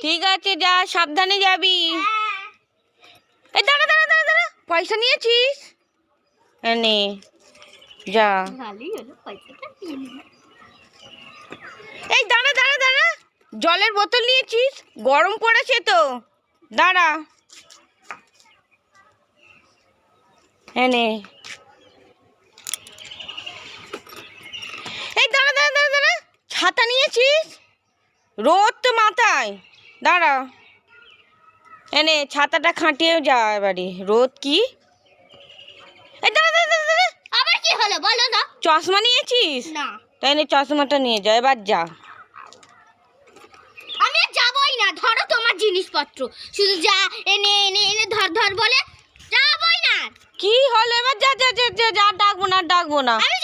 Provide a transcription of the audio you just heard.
ঠিক আছে যা, সাবধানে যাবি। এই দাঁড়া দাঁড়া দাঁড়া দাঁড়া, পয়সা নিয়েছিস? এনে যা। এই দাঁড়া দাঁড়া দাঁড়া, জলের বোতল নিয়েছিস? গরম পড়েছে তো, দাঁড়া। এনে এই দাঁড়া দাঁড়া দাঁড়া দাঁড়া, ছাতা নিয়েছিস? রোদ তো মাথায়, দাঁড়া। এনে ছাতাটা খাটিয়ে যা এবারে, রোদ কি। এই দাঁড়া দাঁড়া দাঁড়া দাঁড়া, আবার কি হলো বলো না? চশমা নিয়েছিস? না। তাই নে চশমাটা নিয়ে যা, এবার যা। আমি আর যাবই না, ধরো তোমার জিনিসপত্র, শুধু যা এনে এনে এনে ধর ধর বলে যাবই না। কি হলো এবার? যা যা যা যা যা, ডাকবো না ডাকবো না। আমি